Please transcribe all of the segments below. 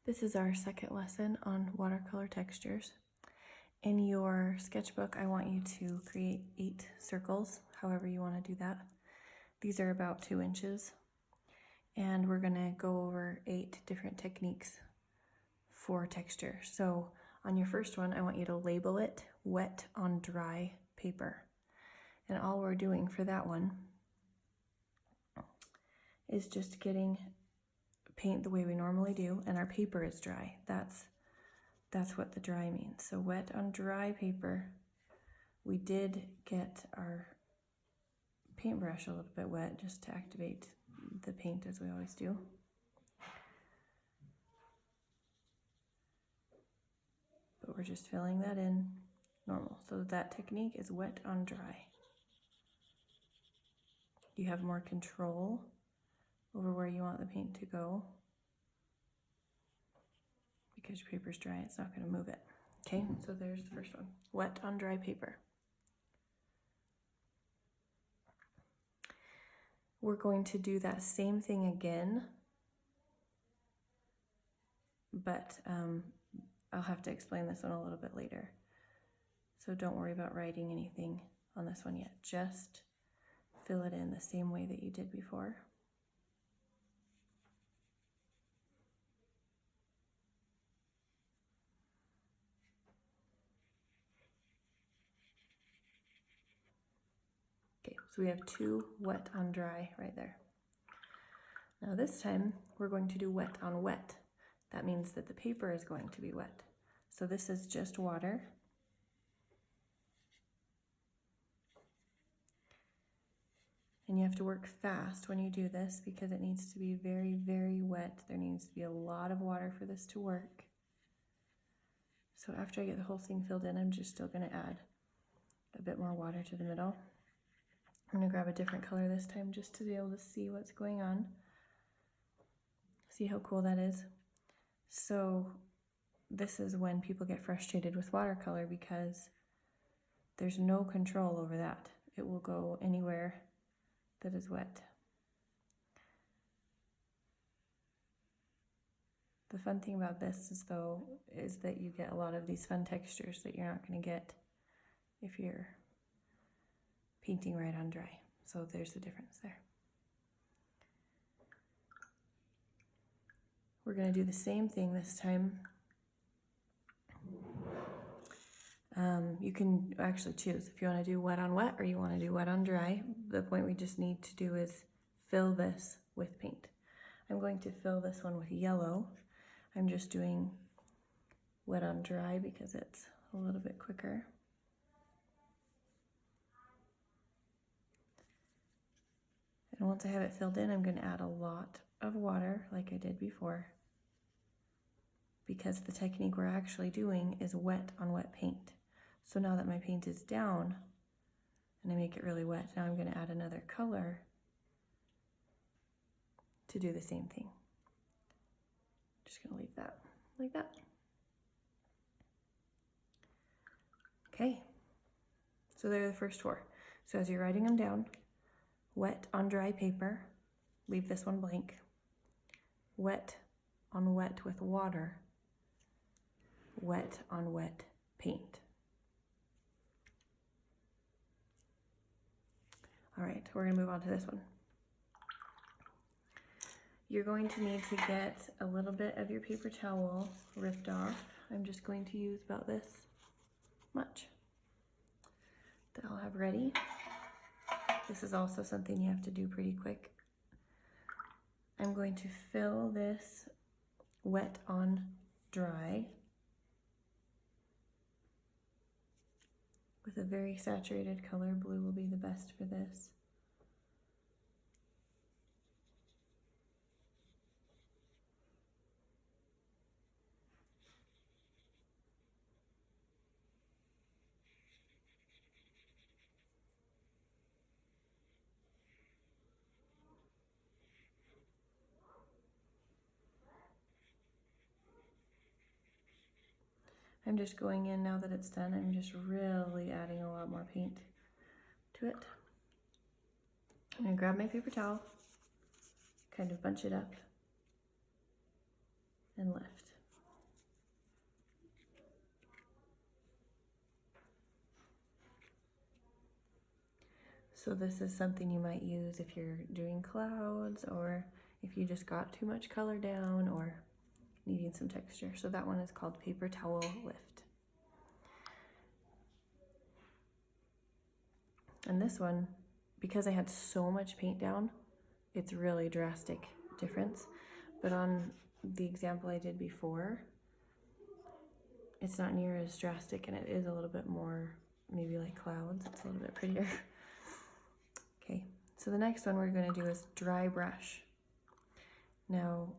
This is our second lesson on watercolor textures. In your sketchbook, I want you to create 8 circles, however you want to do that. These are about 2 inches, and we're going to go over 8 different techniques for texture. So on your first one, I want you to label it wet on dry paper. And all we're doing for that one is just getting paint the way we normally do, and our paper is dry. That's what the dry means. So wet on dry paper. We did get our paintbrush a little bit wet just to activate the paint, as we always do. But we're just filling that in normal. So that technique is wet on dry. You have more control over where you want the paint to go. Because your paper's dry, it's not going to move it. Okay, so there's the first one. Wet on dry paper. We're going to do that same thing again, but I'll have to explain this one a little bit later. So don't worry about writing anything on this one yet. Just fill it in the same way that you did before. Okay, so we have 2 wet on dry right there. Now this time we're going to do wet on wet. That means that the paper is going to be wet. So this is just water. And you have to work fast when you do this because it needs to be very, very wet. There needs to be a lot of water for this to work. So after I get the whole thing filled in, I'm just still going to add a bit more water to the middle. I'm going to grab a different color this time just to be able to see what's going on. See how cool that is? So this is when people get frustrated with watercolor because there's no control over that. It will go anywhere that is wet. The fun thing about this is that you get a lot of these fun textures that you're not going to get if you're painting right on dry. So there's the difference there. We're going to do the same thing this time. You can actually choose if you want to do wet on wet or you want to do wet on dry. The point we just need to do is fill this with paint. I'm going to fill this one with yellow. I'm just doing wet on dry because it's a little bit quicker. And once I have it filled in, I'm going to add a lot of water like I did before, because the technique we're actually doing is wet on wet paint. So now that my paint is down and I make it really wet, now I'm going to add another color to do the same thing. Just going to leave that like that. Okay, so there are the first 4. So as you're writing them down, wet on dry paper, leave this one blank. Wet on wet with water. Wet on wet paint. All right, we're going to move on to this one. You're going to need to get a little bit of your paper towel ripped off. I'm just going to use about this much that I'll have ready. This is also something you have to do pretty quick. I'm going to fill this wet on dry with a very saturated color. Blue will be the best for this. I'm just going in now that it's done. I'm just really adding a lot more paint to it. I'm going to grab my paper towel, kind of bunch it up, and lift. So this is something you might use if you're doing clouds, or if you just got too much color down, or needing some texture. So that one is called Paper Towel Lift. And this one, because I had so much paint down, it's really drastic difference. But on the example I did before, it's not near as drastic, and it is a little bit more maybe like clouds. It's a little bit prettier. Okay, so the next one we're going to do is dry brush. Now,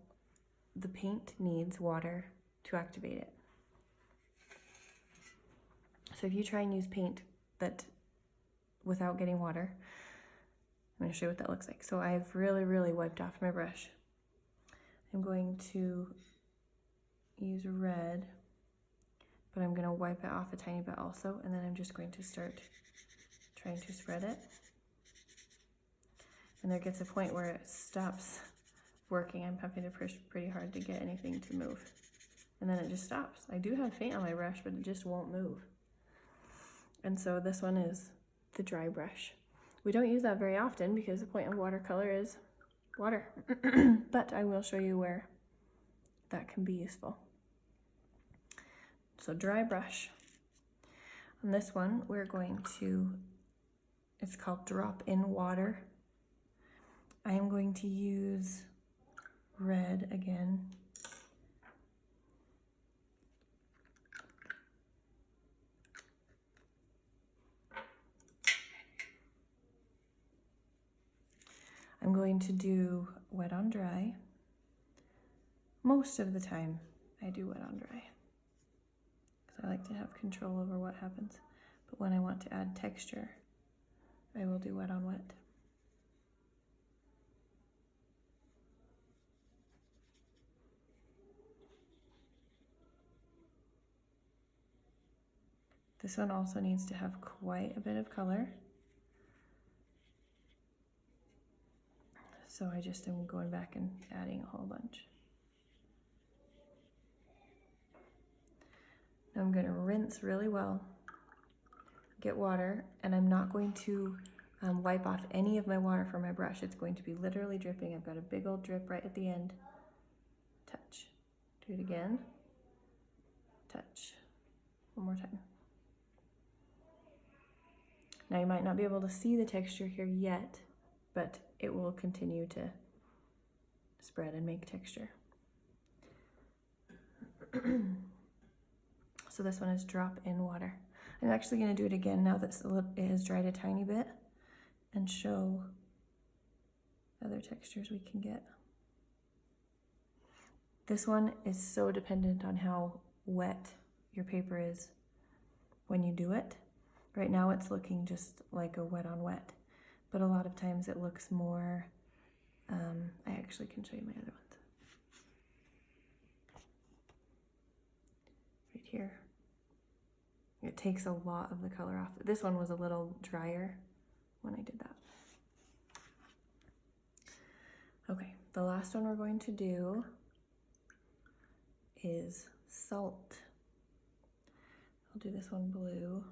the paint needs water to activate it. So if you try and use paint that without getting water, I'm going to show you what that looks like. So I've really wiped off my brush. I'm going to use red, but I'm going to wipe it off a tiny bit also, and then I'm just going to start trying to spread it. And there gets a point where it stops working. I'm having to push pretty hard to get anything to move. And then it just stops. I do have paint on my brush, but it just won't move. And so this one is the dry brush. We don't use that very often because the point of watercolor is water. But I will show you where that can be useful. So dry brush. On this one, we're going to, it's called Drop in Water. I am going to use red again. I'm going to do wet on dry. Most of the time I do wet on dry, because I like to have control over what happens. But when I want to add texture, I will do wet on wet. This one also needs to have quite a bit of color. So I just am going back and adding a whole bunch. Now I'm going to rinse really well, get water, and I'm not going to wipe off any of my water from my brush. It's going to be literally dripping. I've got a big old drip right at the end. Touch. Do it again. Touch. One more time. Now you might not be able to see the texture here yet, but it will continue to spread and make texture. So this one is Drop in Water. I'm actually going to do it again now that it has dried a tiny bit, and show other textures we can get. This one is so dependent on how wet your paper is when you do it. Right now it's looking just like a wet on wet, but a lot of times it looks more, I actually can show you my other ones. Right here. It takes a lot of the color off. This one was a little drier when I did that. Okay, the last one we're going to do is salt. I'll do this one blue.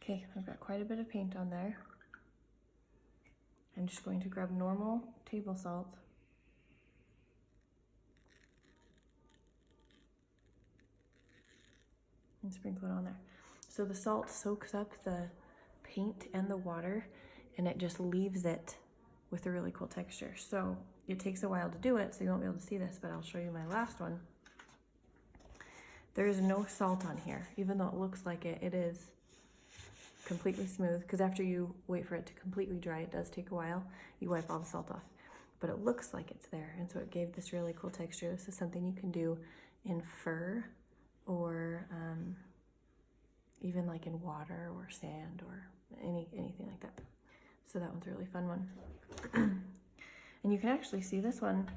Okay, I've got quite a bit of paint on there. I'm just going to grab normal table salt and sprinkle it on there. So the salt soaks up the paint and the water, and it just leaves it with a really cool texture. So it takes a while to do it, so you won't be able to see this, but I'll show you my last one. There is no salt on here, even though it looks like it. It is completely smooth, because after you wait for it to completely dry, it does take a while. You wipe all the salt off, but it looks like it's there, and so it gave this really cool texture. This is something you can do in fur, or even like in water or sand or anything like that. So that one's a really fun one. And you can actually see this one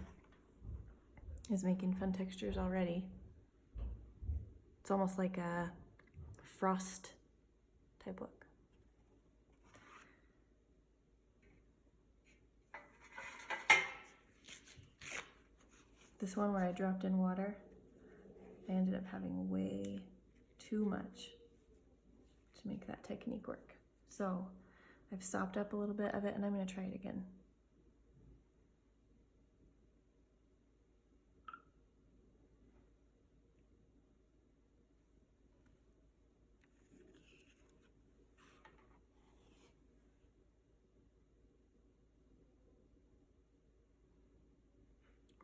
is making fun textures already. It's almost like a frost type look. This one where I dropped in water, I ended up having way too much to make that technique work. So I've sopped up a little bit of it and I'm going to try it again.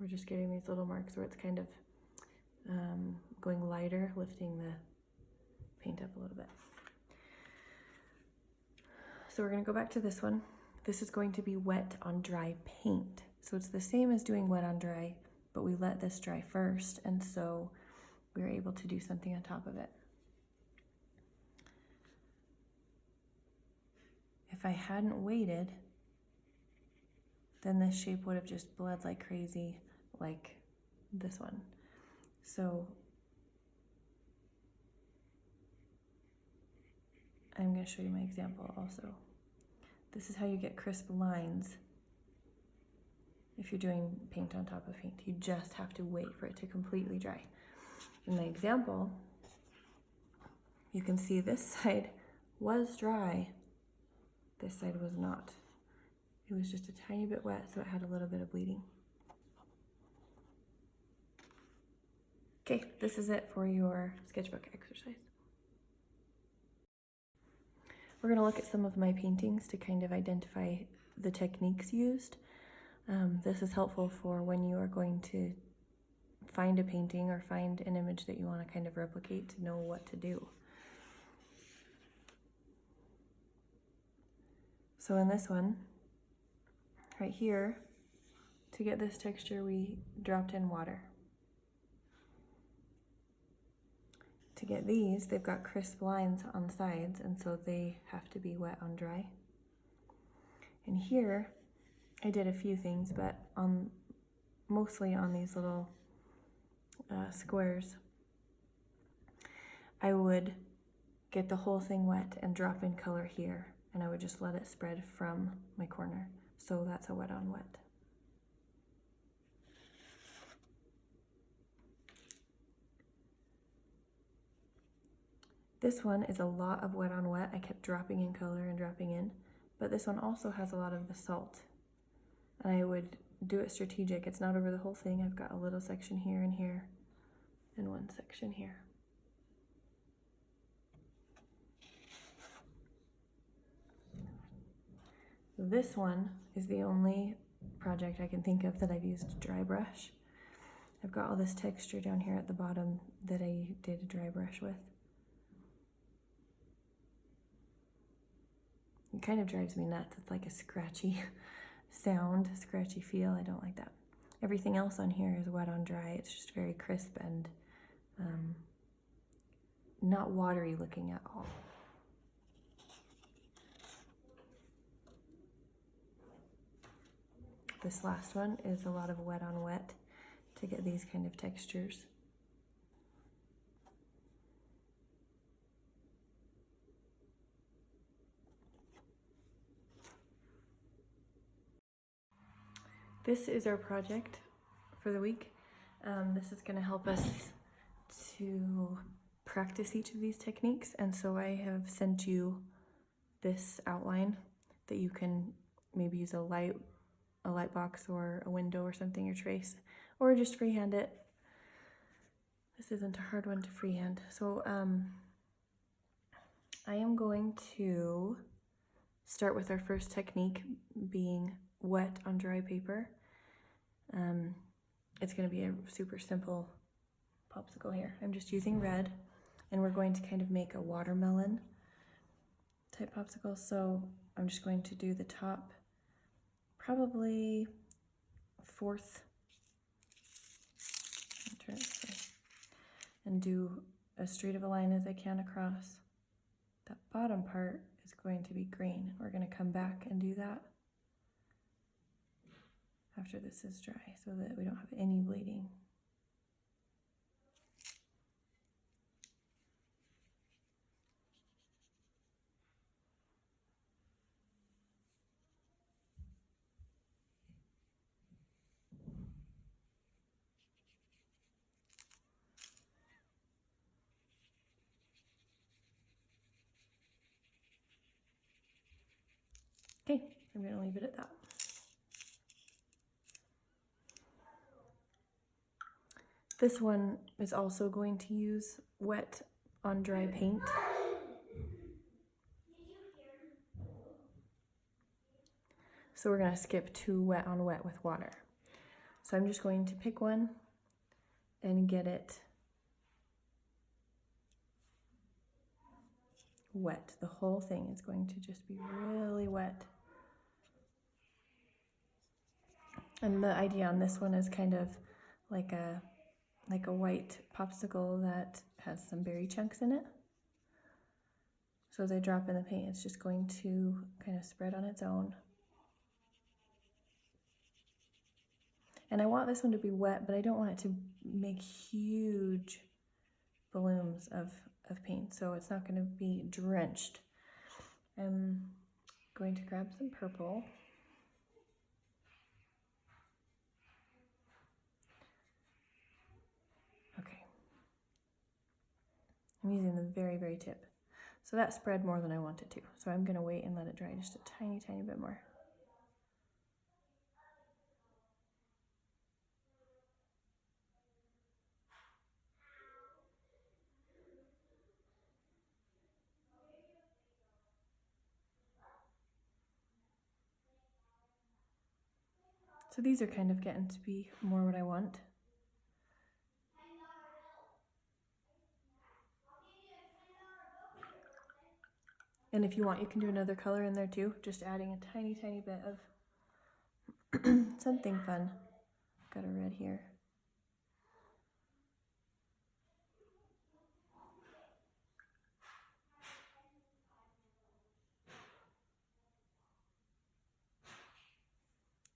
We're just getting these little marks where it's kind of going lighter, lifting the paint up a little bit. So we're going to go back to this one. This is going to be wet on dry paint. So it's the same as doing wet on dry, but we let this dry first, and so we were able to do something on top of it. If I hadn't waited, then this shape would have just bled like crazy, like this one. So I'm going to show you my example also. This is how you get crisp lines if you're doing paint on top of paint. You just have to wait for it to completely dry. In my example, you can see this side was dry, this side was not. It was just a tiny bit wet, so it had a little bit of bleeding. Okay, this is it for your sketchbook exercise. We're going to look at some of my paintings to kind of identify the techniques used. This is helpful for when you are going to find a painting or find an image that you want to kind of replicate, to know what to do. So in this one, right here, to get this texture, we dropped in water. To get these, they've got crisp lines on the sides, and so they have to be wet on dry. And here, I did a few things, but mostly on these little squares, I would get the whole thing wet and drop in color here, and I would just let it spread from my corner. So that's a wet on wet. This one is a lot of wet on wet. I kept dropping in color and dropping in, but this one also has a lot of the salt. And I would do it strategic. It's not over the whole thing. I've got a little section here and here, and one section here. This one is the only project I can think of that I've used dry brush. I've got all this texture down here at the bottom that I did a dry brush with. It kind of drives me nuts. It's like a scratchy sound, scratchy feel. I don't like that. Everything else on here is wet on dry. It's just very crisp and not watery looking at all. This last one is a lot of wet on wet to get these kind of textures. This is our project for the week. This is going to help us to practice each of these techniques, and so I have sent you this outline that you can maybe use a light box or a window or something, or trace, or just freehand it. This isn't a hard one to freehand. So I am going to start with our first technique being wet on dry paper. It's going to be a super simple popsicle here. I'm just using red, and we're going to kind of make a watermelon type popsicle. So I'm just going to do the top, probably fourth, and do as straight of a line as I can across. That bottom part is going to be green. We're going to come back and do that after this is dry so that we don't have any bleeding. Okay, I'm gonna leave it at that. This one is also going to use wet on dry paint. So we're gonna skip to wet on wet with water. So I'm just going to pick one and get it wet. The whole thing is going to just be really wet. And the idea on this one is kind of like a white popsicle that has some berry chunks in it. So as I drop in the paint, it's just going to kind of spread on its own. And I want this one to be wet, but I don't want it to make huge volumes of paint, so it's not going to be drenched. I'm going to grab some purple. Okay. I'm using the very, very tip. So that spread more than I want it to. So I'm going to wait and let it dry just a tiny, tiny bit more. So these are kind of getting to be more what I want. And if you want, you can do another color in there too, just adding a tiny, tiny bit of something fun. Got a red here.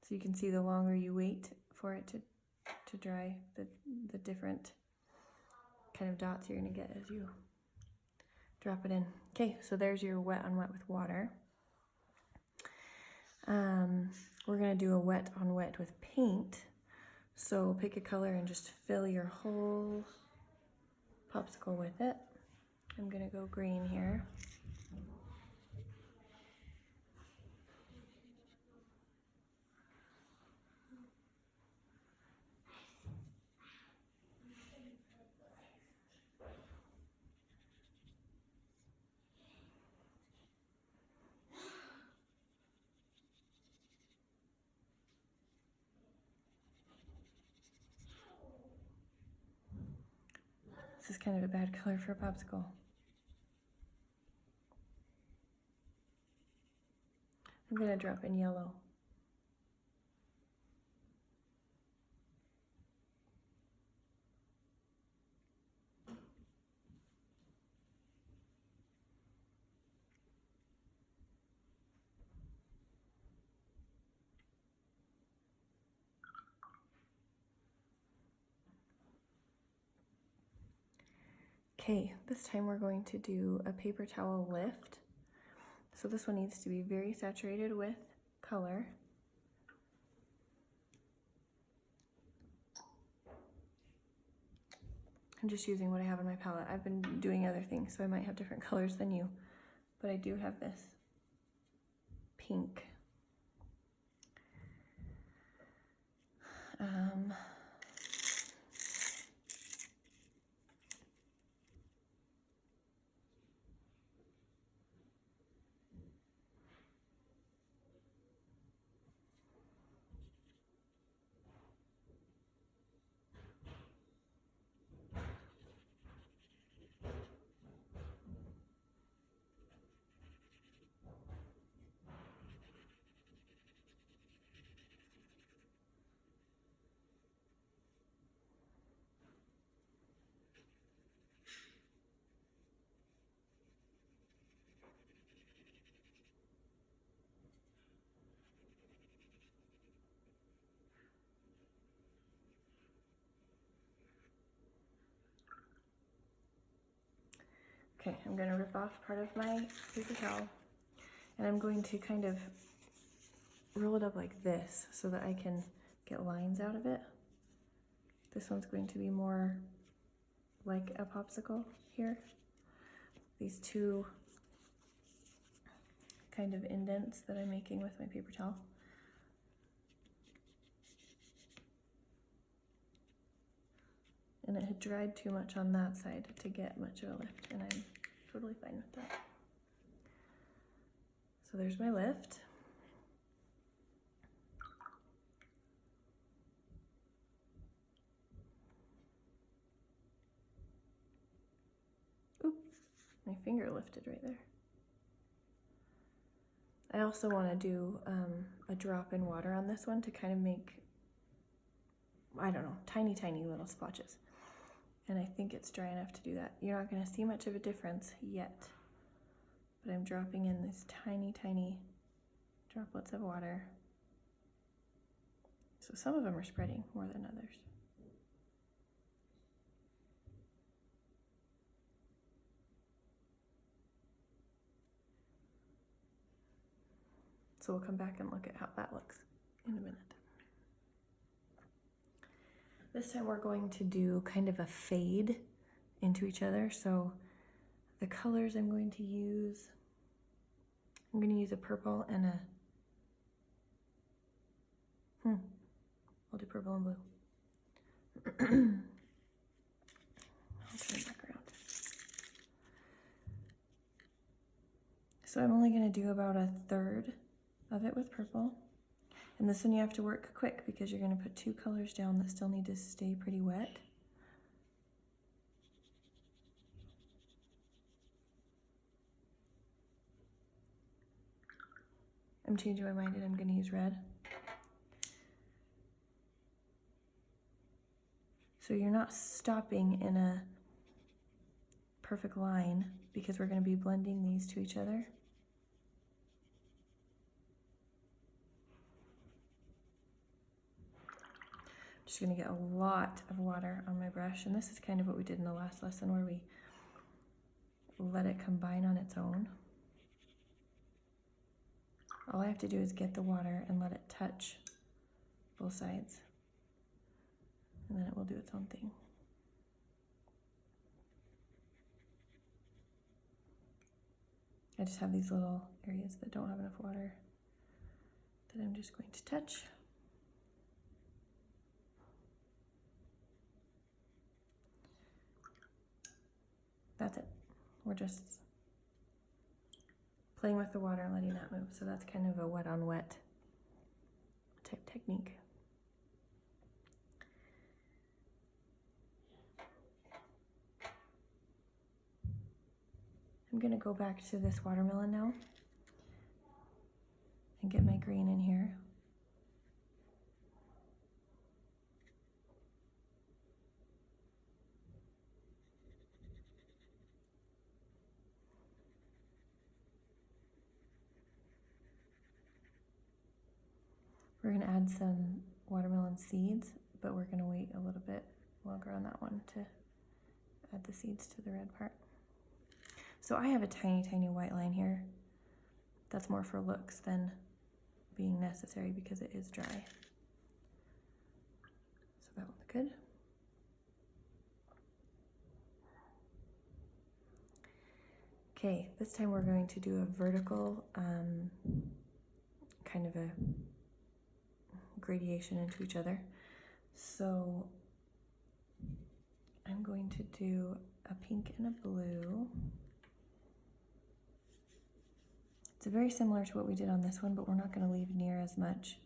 So you can see the longer you wait for it to dry, the different kind of dots you're going to get as you drop it in. Okay, so there's your wet on wet with water. We're going to do a wet on wet with paint. So pick a color and just fill your whole popsicle with it. I'm going to go green here. This is kind of a bad color for a popsicle. I'm going to drop in yellow. Okay, this time we're going to do a paper towel lift. So this one needs to be very saturated with color. I'm just using what I have in my palette. I've been doing other things, so I might have different colors than you, but I do have this pink. Okay, I'm going to rip off part of my paper towel, and I'm going to kind of roll it up like this so that I can get lines out of it. This one's going to be more like a popsicle here. These two kind of indents that I'm making with my paper towel. And it had dried too much on that side to get much of a lift, and I'm totally fine with that. So there's my lift. Oop, my finger lifted right there. I also want to do a drop in water on this one to kind of make, I don't know, tiny, tiny little splotches. And I think it's dry enough to do that. You're not going to see much of a difference yet, but I'm dropping in these tiny, tiny droplets of water. So some of them are spreading more than others. So we'll come back and look at how that looks in a minute. This time we're going to do kind of a fade into each other. So the colors I'm going to use a purple and a, I'll do purple and blue. I'll turn it back around. So I'm only going to do about a third of it with purple. And this one you have to work quick because you're going to put two colors down that still need to stay pretty wet. I'm changing my mind and I'm going to use red. So you're not stopping in a perfect line because we're going to be blending these to each other. Just going to get a lot of water on my brush, and this is kind of what we did in the last lesson where we let it combine on its own. All I have to do is get the water and let it touch both sides, and then it will do its own thing. I just have these little areas that don't have enough water that I'm just going to touch. That's it. We're just playing with the water and letting that move. So that's kind of a wet on wet type technique. I'm going to go back to this watermelon now and get my green in here. We're going to add some watermelon seeds, but we're going to wait a little bit longer on that one to add the seeds to the red part. So I have a tiny, tiny white line here. That's more for looks than being necessary because it is dry. So that one's good. Okay, this time we're going to do a vertical kind of a gradation into each other. So I'm going to do a pink and a blue. It's very similar to what we did on this one, but we're not going to leave near as much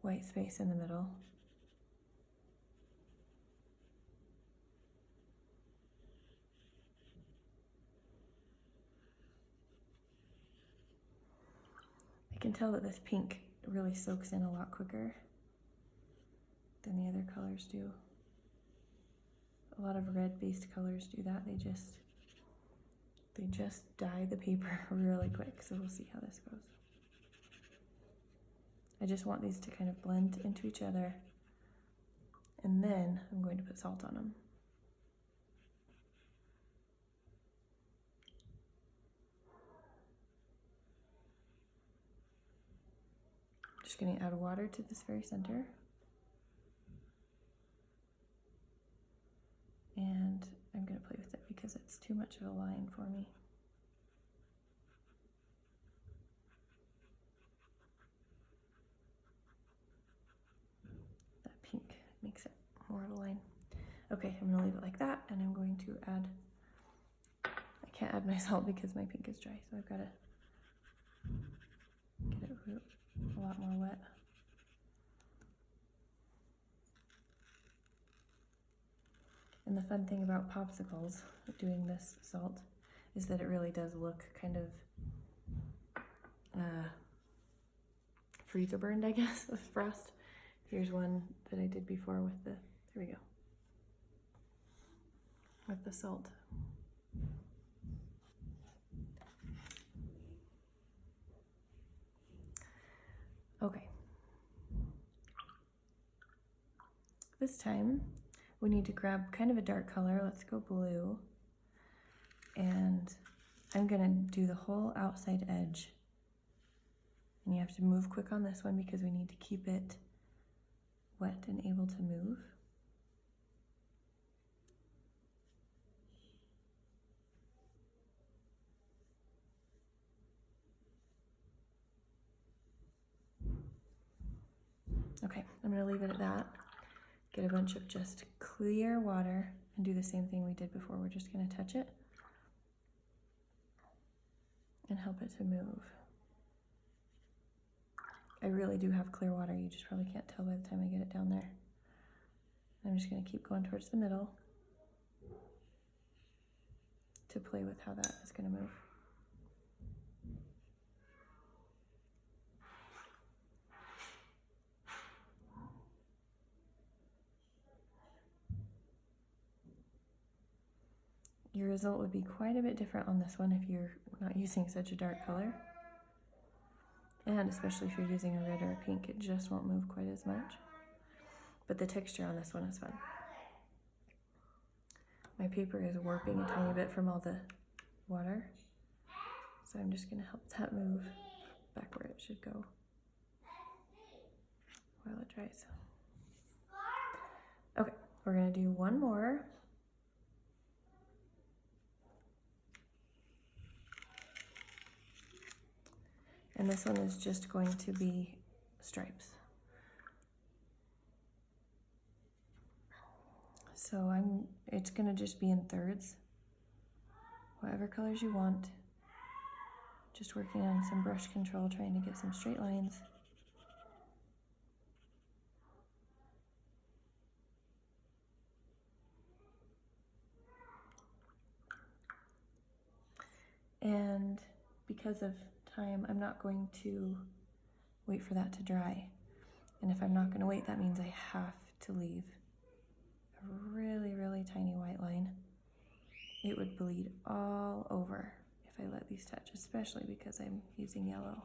white space in the middle. I can tell that this pink really soaks in a lot quicker than the other colors do. A lot of red-based colors do that. They just dye the paper really quick, so we'll see how this goes. I just want these to kind of blend into each other, and then I'm going to put salt on them. Just going to add water to this very center. And I'm going to play with it because it's too much of a line for me. more of a line. Okay, I'm gonna leave it like that, and I'm going to add, I can't add my salt because my pink is dry, so I've gotta get it a lot more wet. And the fun thing about popsicles, doing this salt, is that it really does look kind of freezer burned, I guess, with frost. Here's one that I did before with the, there we go, with the salt. Okay. This time we need to grab kind of a dark color. Let's go blue. And I'm gonna do the whole outside edge. And you have to move quick on this one because we need to keep it wet and able to move. Okay, I'm gonna leave it at that. Get a bunch of just clear water and do the same thing we did before. We're just gonna touch it and help it to move. I really do have clear water, you just probably can't tell by the time I get it down there. I'm just gonna keep going towards the middle to play with how that is gonna move. Your result would be quite a bit different on this one if you're not using such a dark color. And especially if you're using a red or a pink, it just won't move quite as much. But the texture on this one is fun. My paper is warping a tiny bit from all the water, so I'm just gonna help that move back where it should go while it dries. Okay, we're gonna do one more. And this one is just going to be stripes. So it's gonna just be in thirds, whatever colors you want. Just working on some brush control, trying to get some straight lines. And because of time, I'm not going to wait for that to dry. And if I'm not gonna wait, that means I have to leave a really, really tiny white line. It would bleed all over if I let these touch, especially because I'm using yellow.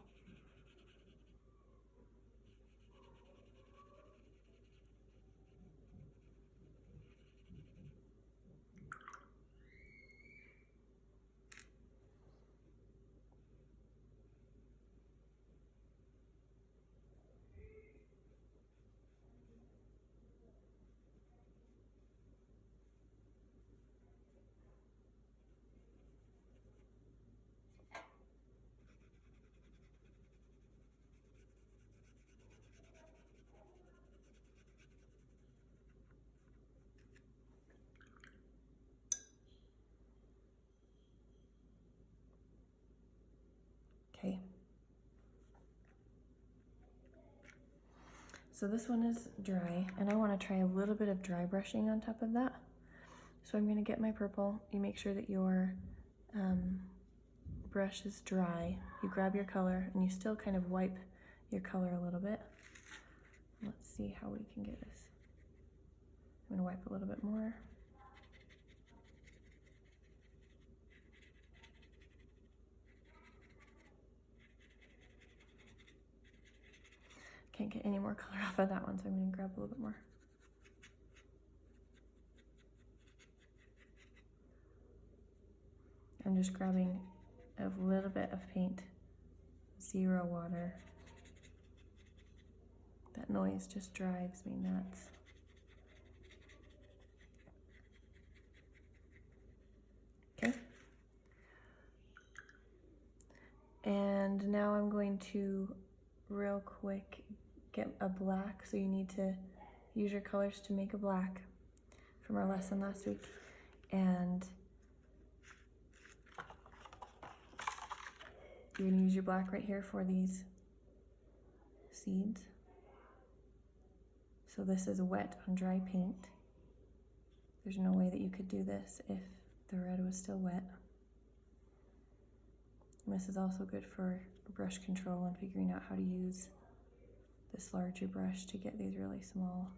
Okay. So this one is dry, and I want to try a little bit of dry brushing on top of that. So I'm going to get my purple. You make sure that your brush is dry. You grab your color, and you still kind of wipe your color a little bit. Let's see how we can get this. I'm going to wipe a little bit more. Can't get any more color off of that one, so I'm going to grab a little bit more. I'm just grabbing a little bit of paint, zero water. That noise just drives me nuts. Okay. And now I'm going to real quick get a black, so you need to use your colors to make a black from our lesson last week. And you're going to use your black right here for these seeds. So this is wet on dry paint. There's no way that you could do this if the red was still wet. And this is also good for brush control and figuring out how to use this larger brush to get these really small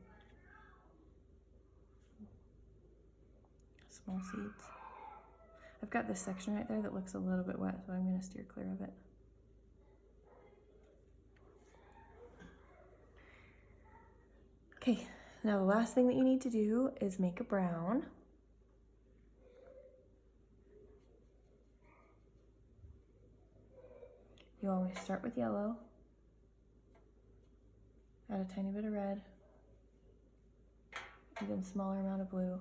seeds. I've got this section right there that looks a little bit wet, so I'm going to steer clear of it. Okay, now the last thing that you need to do is make a brown. You always start with yellow, add a tiny bit of red, even smaller amount of blue.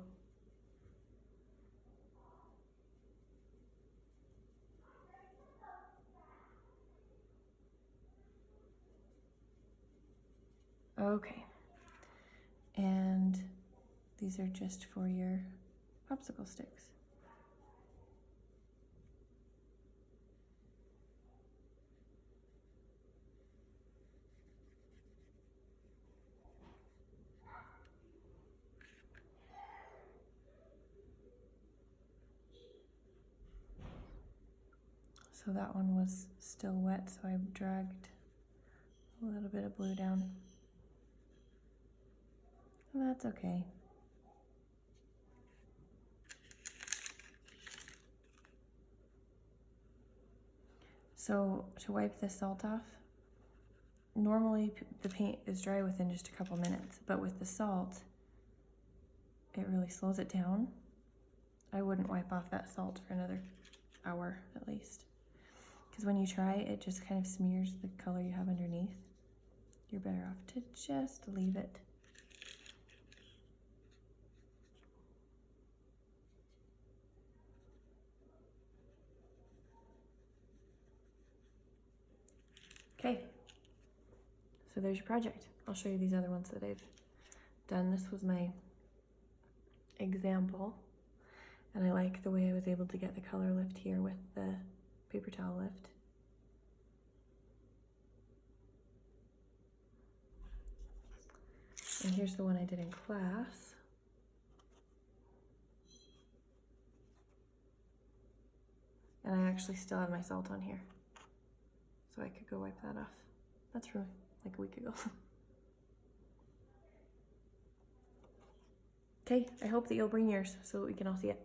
Okay, and these are just for your popsicle sticks. So that one was still wet, so I dragged a little bit of blue down. That's okay. So to wipe this salt off, normally the paint is dry within just a couple minutes, but with the salt, it really slows it down. I wouldn't wipe off that salt for another hour at least, because when you try, it just kind of smears the color you have underneath. You're better off to just leave it. Okay, so there's your project. I'll show you these other ones that I've done. This was my example, and I like the way I was able to get the color lift here with the paper towel lift. And here's the one I did in class. And I actually still have my salt on here, so I could go wipe that off. That's from like a week ago. Okay, I hope that you'll bring yours so that we can all see it.